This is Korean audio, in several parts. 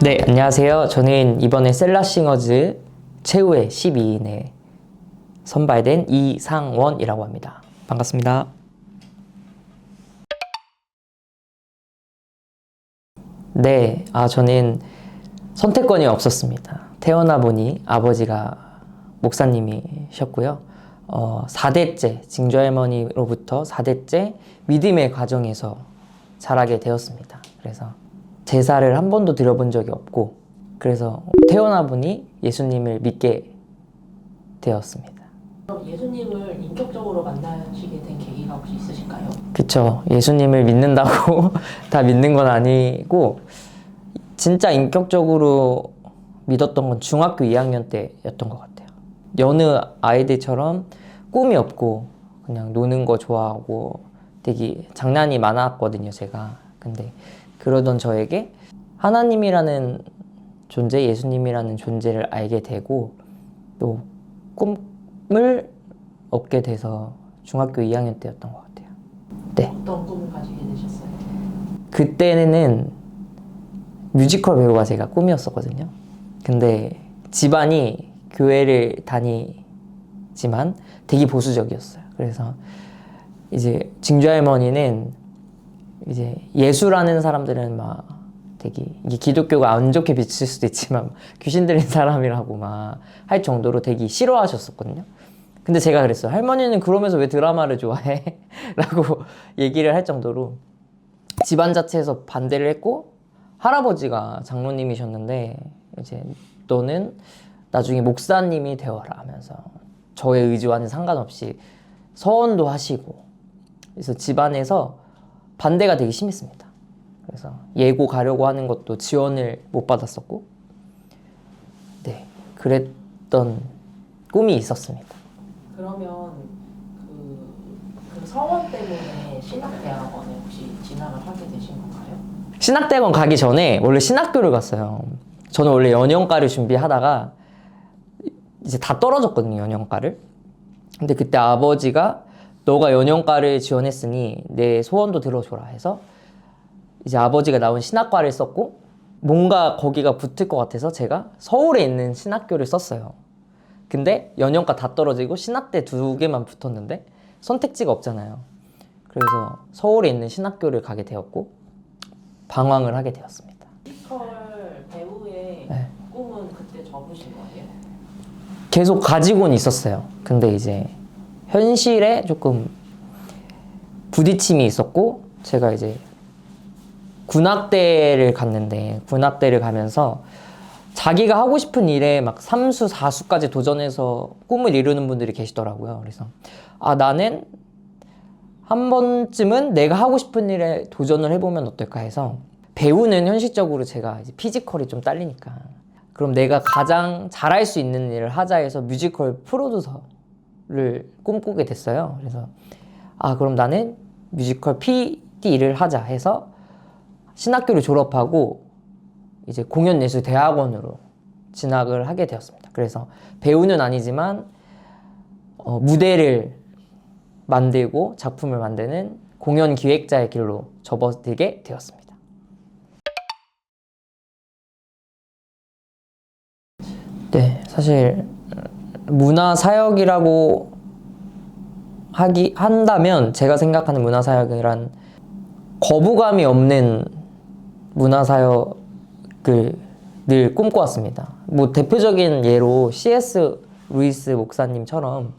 네, 안녕하세요. 저는 이번에 셀라싱어즈 최후의 12인에 선발된 이상원이라고 합니다. 반갑습니다. 네, 저는 선택권이 없었습니다. 태어나 보니 아버지가 목사님이셨고요. 4대째, 증조할머니로부터 4대째 믿음의 과정에서 자라게 되었습니다. 그래서 제사를 한 번도 드려본 적이 없고, 그래서 태어나 보니 예수님을 믿게 되었습니다. 그럼 예수님을 인격적으로 만나시게 된 계기가 혹시 있으실까요? 그쵸. 예수님을 믿는다고 다 믿는 건 아니고, 진짜 인격적으로 믿었던 건 중학교 2학년 때였던 것 같아요. 여느 아이들처럼 꿈이 없고 그냥 노는 거 좋아하고 되게 장난이 많았거든요, 제가. 근데 그러던 저에게 하나님이라는 존재, 예수님이라는 존재를 알게 되고 또 꿈을 얻게 돼서 중학교 2학년 때였던 것 같아요. 네. 어떤 꿈을 가지게 되셨어요? 그때는 뮤지컬 배우가 제가 꿈이었었거든요. 근데 집안이 교회를 다니지만 되게 보수적이었어요. 그래서 이제 증조할머니는 이제 예수라는 사람들은 막 되게 이게 기독교가 안 좋게 비칠 수도 있지만 귀신 들린 사람이라고 막 할 정도로 되게 싫어하셨었거든요. 근데 제가 그랬어요. 할머니는 그러면서 왜 드라마를 좋아해? 라고 얘기를 할 정도로 집안 자체에서 반대를 했고, 할아버지가 장로님이셨는데 이제 너는 나중에 목사님이 되어라 하면서 저의 의지와는 상관없이 서원도 하시고, 그래서 집안에서 반대가 되게 심했습니다. 그래서 예고 가려고 하는 것도 지원을 못 받았었고, 네, 그랬던 꿈이 있었습니다. 그러면 그 서원 때문에 신학대학원에 혹시 진학을 하게 되신 건가요? 신학대학원 가기 전에 원래 신학교를 갔어요. 저는 원래 연영과를 준비하다가 이제 다 떨어졌거든요, 연영과를. 근데 그때 아버지가 너가 연영과를 지원했으니 내 소원도 들어줘라 해서 이제 아버지가 나온 신학과를 썼고, 뭔가 거기가 붙을 것 같아서 제가 서울에 있는 신학교를 썼어요. 근데 연영과 다 떨어지고 신학대 2개만 붙었는데 선택지가 없잖아요. 그래서 서울에 있는 신학교를 가게 되었고 방황을 하게 되었습니다. 뮤지컬 배우의 네. 꿈은 그때 접으신 거예요? 계속 가지고는 있었어요. 근데 이제 현실에 조금 부딪힘이 있었고, 제가 이제 군악대를 갔는데 군악대를 가면서 자기가 하고 싶은 일에 막 3수, 4수까지 도전해서 꿈을 이루는 분들이 계시더라고요. 그래서 나는 한 번쯤은 내가 하고 싶은 일에 도전을 해보면 어떨까 해서, 배우는 현실적으로 제가 이제 피지컬이 좀 딸리니까 그럼 내가 가장 잘할 수 있는 일을 하자 해서 뮤지컬 프로듀서를 꿈꾸게 됐어요. 그래서 그럼 나는 뮤지컬 PD 일을 하자 해서 신학교를 졸업하고 이제 공연예술대학원으로 진학을 하게 되었습니다. 그래서 배우는 아니지만 무대를 만들고 작품을 만드는 공연 기획자의 길로 접어들게 되었습니다. 네, 사실 문화사역이라고 한다면 제가 생각하는 문화사역이란 거부감이 없는 문화사역을 늘 꿈꿔왔습니다. 뭐 대표적인 예로 C.S. 루이스 목사님처럼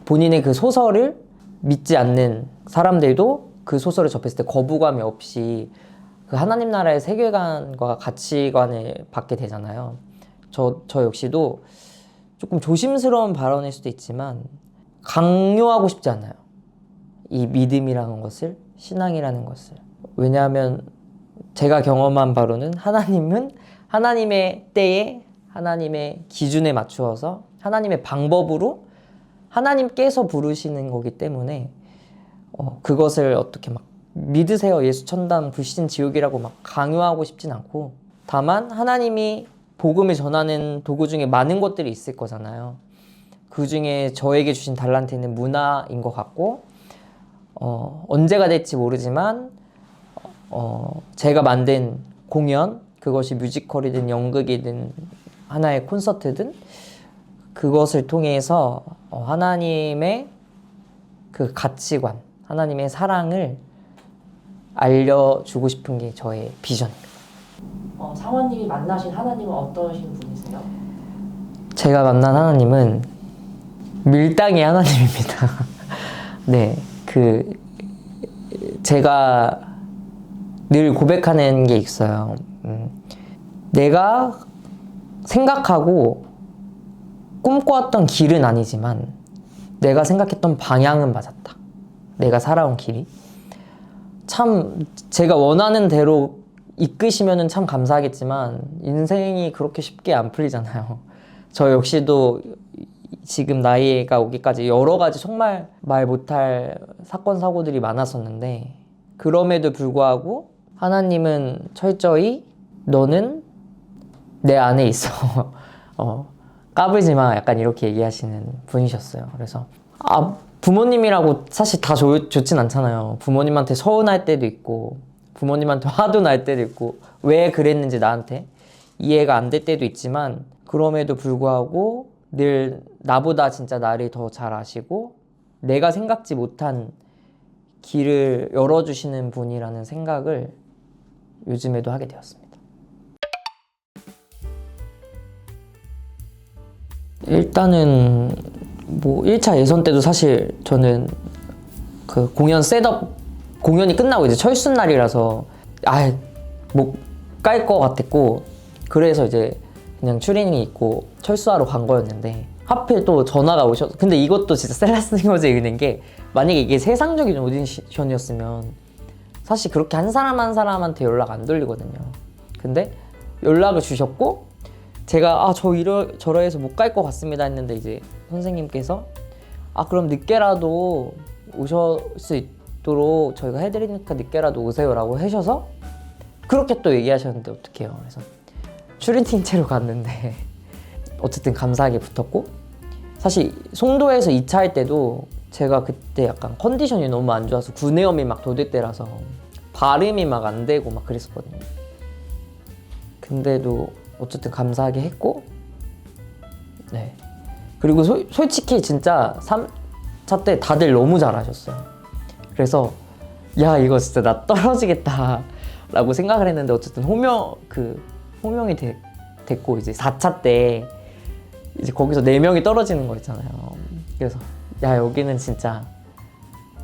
본인의 그 소설을 믿지 않는 사람들도 그 소설을 접했을 때 거부감이 없이 그 하나님 나라의 세계관과 가치관을 받게 되잖아요. 저 역시도 조금 조심스러운 발언일 수도 있지만 강요하고 싶지 않아요. 이 믿음이라는 것을, 신앙이라는 것을. 왜냐하면 제가 경험한 바로는 하나님은 하나님의 때에 하나님의 기준에 맞추어서 하나님의 방법으로 하나님께서 부르시는 거기 때문에 그것을 어떻게 막 믿으세요, 예수 천당 불신 지옥이라고 막 강요하고 싶진 않고, 다만 하나님이 복음을 전하는 도구 중에 많은 것들이 있을 거잖아요. 그 중에 저에게 주신 달란트는 문화인 것 같고, 언제가 될지 모르지만 제가 만든 공연, 그것이 뮤지컬이든 연극이든 하나의 콘서트든 그것을 통해서 하나님의 그 가치관, 하나님의 사랑을 알려주고 싶은 게 저의 비전입니다. 상원님이 만나신 하나님은 어떠신 분이세요? 제가 만난 하나님은 밀당의 하나님입니다. 네, 제가 늘 고백하는 게 있어요. 내가 생각하고 꿈꿔왔던 길은 아니지만 내가 생각했던 방향은 맞았다. 내가 살아온 길이. 참 제가 원하는 대로 이끄시면은 참 감사하겠지만 인생이 그렇게 쉽게 안 풀리잖아요. 저 역시도 지금 나이가 오기까지 여러 가지 정말 말 못할 사건 사고들이 많았었는데 그럼에도 불구하고 하나님은 철저히 너는 내 안에 있어. 까불지 마. 약간 이렇게 얘기하시는 분이셨어요. 그래서 부모님이라고 사실 다 좋진 않잖아요. 부모님한테 서운할 때도 있고 부모님한테 화도 날 때도 있고 왜 그랬는지 나한테 이해가 안 될 때도 있지만 그럼에도 불구하고 늘 나보다 진짜 나를 더 잘 아시고 내가 생각지 못한 길을 열어주시는 분이라는 생각을 요즘에도 하게 되었습니다. 일단은 뭐 1차 예선 때도 사실 저는 그 공연 셋업 공연이 끝나고 이제 철수 날이라서 못 갈 것 같았고 그래서 이제 그냥 추리닝 입고 철수하러 간 거였는데 하필 또 전화가 오셔서 근데 이것도 진짜 셀라스징어즈의 은혜인 게 만약에 이게 세상적인 오디션이었으면 사실 그렇게 한 사람 한 사람한테 연락 안 돌리거든요. 근데 연락을 주셨고 제가 저러해서 못 갈 것 같습니다 했는데 이제 선생님께서 그럼 늦게라도 오실 수 있도록 저희가 해드리니까 늦게라도 오세요라고 하셔서 그렇게 또 얘기하셨는데 어떡해요. 그래서 추리닝 채로 갔는데 어쨌든 감사하게 붙었고 사실 송도에서 2차 할 때도 제가 그때 약간 컨디션이 너무 안 좋아서 구내염이 막 돋을 때라서 발음이 막 안 되고 막 그랬었거든요. 근데도 어쨌든 감사하게 했고 네. 그리고 솔직히 진짜 3차 때 다들 너무 잘하셨어요. 그래서 이거 진짜 나 떨어지겠다 라고 생각을 했는데 어쨌든 호명이 됐고 이제 4차 때 이제 거기서 4명이 떨어지는 거 있잖아요. 그래서 여기는 진짜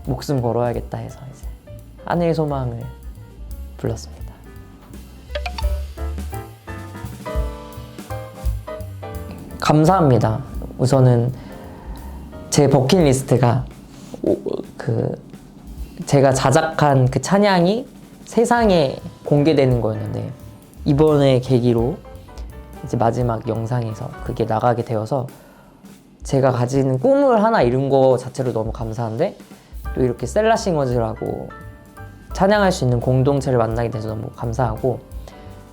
목숨 걸어야겠다 해서 이제 하늘의 소망을 불렀습니다. 감사합니다. 우선은 제 버킷리스트가 제가 자작한 그 찬양이 세상에 공개되는 거였는데 이번에 계기로 이제 마지막 영상에서 그게 나가게 되어서 제가 가지는 꿈을 하나 이룬 거 자체로 너무 감사한데 또 이렇게 셀라싱어즈라고 찬양할 수 있는 공동체를 만나게 돼서 너무 감사하고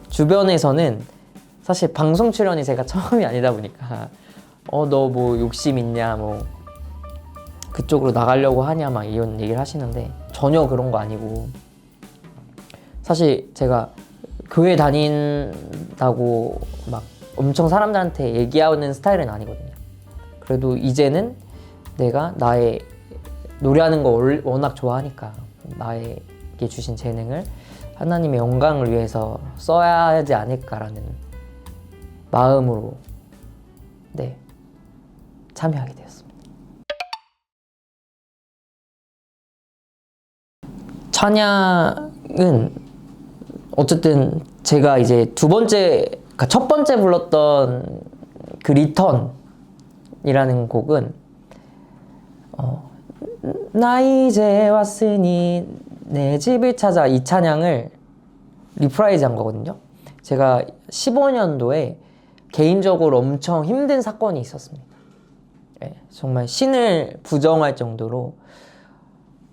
주변에서는 사실 방송 출연이 제가 처음이 아니다 보니까 너 뭐 욕심 있냐 뭐 그쪽으로 나가려고 하냐 막 이런 얘기를 하시는데 전혀 그런 거 아니고 사실 제가 교회 다닌다고 막 엄청 사람들한테 얘기하는 스타일은 아니거든요. 그래도 이제는 내가 나의 노래하는 거 워낙 좋아하니까 나에게 주신 재능을 하나님의 영광을 위해서 써야 하지 않을까라는 마음으로 참여하게 되었습니다. 찬양은 어쨌든 제가 이제 첫 번째 불렀던 그 리턴이라는 곡은 나 이제 왔으니 내 집을 찾아 이 찬양을 리프라이즈 한 거거든요. 제가 15년도에 개인적으로 엄청 힘든 사건이 있었습니다. 정말 신을 부정할 정도로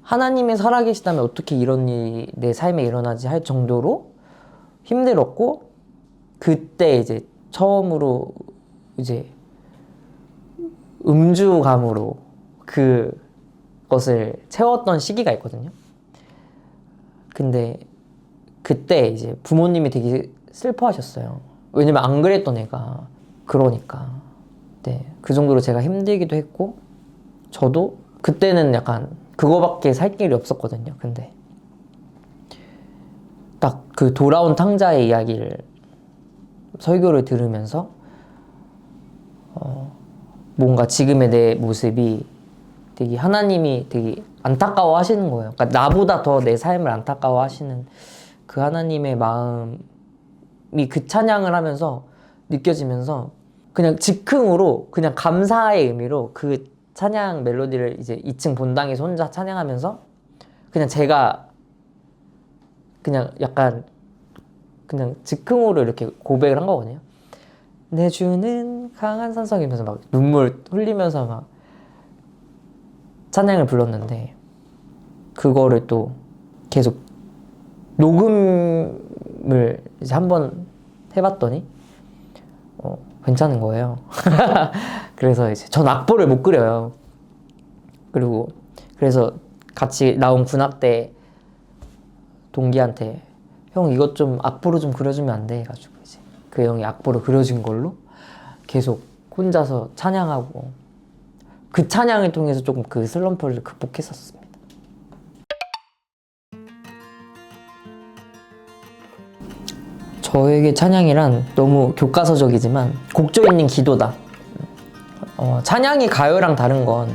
하나님이 살아계시다면 어떻게 이런 일이 내 삶에 일어나지 할 정도로 힘들었고 그때 이제 처음으로 이제 음주감으로 그것을 채웠던 시기가 있거든요. 근데 그때 이제 부모님이 되게 슬퍼하셨어요. 왜냐면 안 그랬던 애가 그러니까. 네, 그 정도로 제가 힘들기도 했고 저도 그때는 약간 그거밖에 살 길이 없었거든요. 근데 딱 그 돌아온 탕자의 이야기를 설교를 들으면서 뭔가 지금의 내 모습이 되게 하나님이 되게 안타까워 하시는 거예요. 그러니까 나보다 더 내 삶을 안타까워 하시는 그 하나님의 마음이 그 찬양을 하면서 느껴지면서 그냥 즉흥으로 그냥 감사의 의미로 그 찬양 멜로디를 이제 2층 본당에서 혼자 찬양하면서 그냥 제가 그냥 약간 그냥 즉흥으로 이렇게 고백을 한 거거든요. 내 주는 강한 산성이면서 막 눈물 흘리면서 막 찬양을 불렀는데 그거를 또 계속 녹음을 이제 한번 해봤더니 괜찮은 거예요. 그래서 이제 전 악보를 못 그려요. 그리고 그래서 같이 나온 군악대 동기한테 형 이것 좀 악보로 좀 그려주면 안 돼? 해가지고 이제 그 형이 악보로 그려준 걸로 계속 혼자서 찬양하고 그 찬양을 통해서 조금 그 슬럼프를 극복했었습니다. 저에게 찬양이란 너무 교과서적이지만 곡조 있는 기도다. 찬양이 가요랑 다른 건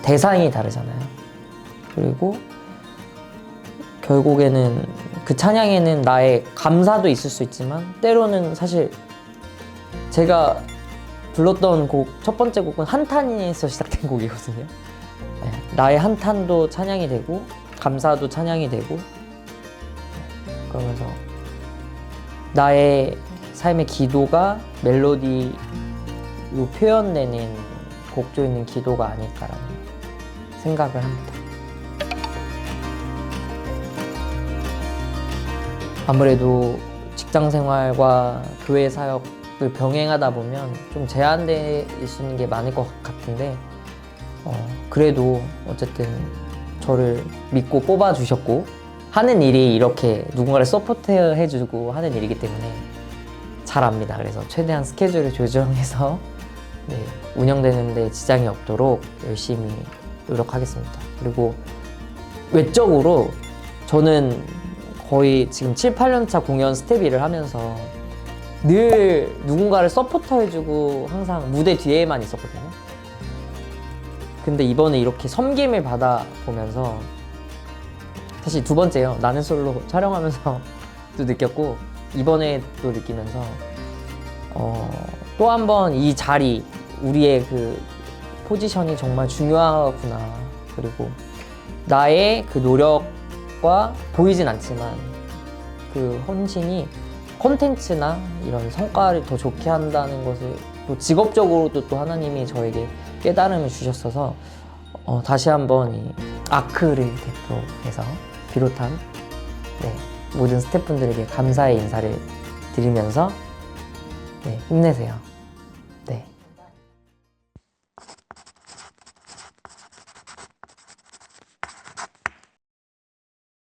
대상이 다르잖아요. 그리고 결국에는 그 찬양에는 나의 감사도 있을 수 있지만 때로는 사실 제가 불렀던 곡 첫 번째 곡은 한탄에서 시작된 곡이거든요. 네, 나의 한탄도 찬양이 되고 감사도 찬양이 되고 그러면서 나의 삶의 기도가 멜로디로 표현되는 곡조 있는 기도가 아닐까라는 생각을 합니다. 아무래도 직장 생활과 교회 사역을 병행하다 보면 좀 제한될 수 있는 게 많을 것 같은데 그래도 어쨌든 저를 믿고 뽑아주셨고 하는 일이 이렇게 누군가를 서포트해주고 하는 일이기 때문에 잘 압니다. 그래서 최대한 스케줄을 조정해서 네, 운영되는 데 지장이 없도록 열심히 노력하겠습니다. 그리고 외적으로 저는 거의 지금 7, 8년차 공연 스텝 일을 하면서 늘 누군가를 서포터해주고 항상 무대 뒤에만 있었거든요. 근데 이번에 이렇게 섬김을 받아보면서 사실 두 번째요. 나는 솔로 촬영하면서 또 느꼈고 이번에 또 느끼면서 또 한 번 이 자리 우리의 그 포지션이 정말 중요하구나. 그리고 나의 그 노력과 보이진 않지만 그 헌신이 콘텐츠나 이런 성과를 더 좋게 한다는 것을 또 직업적으로도 또 하나님이 저에게 깨달음을 주셨어서 다시 한번 이 아크를 대표해서 비롯한 모든 스태프분들에게 감사의 인사를 드리면서 힘내세요.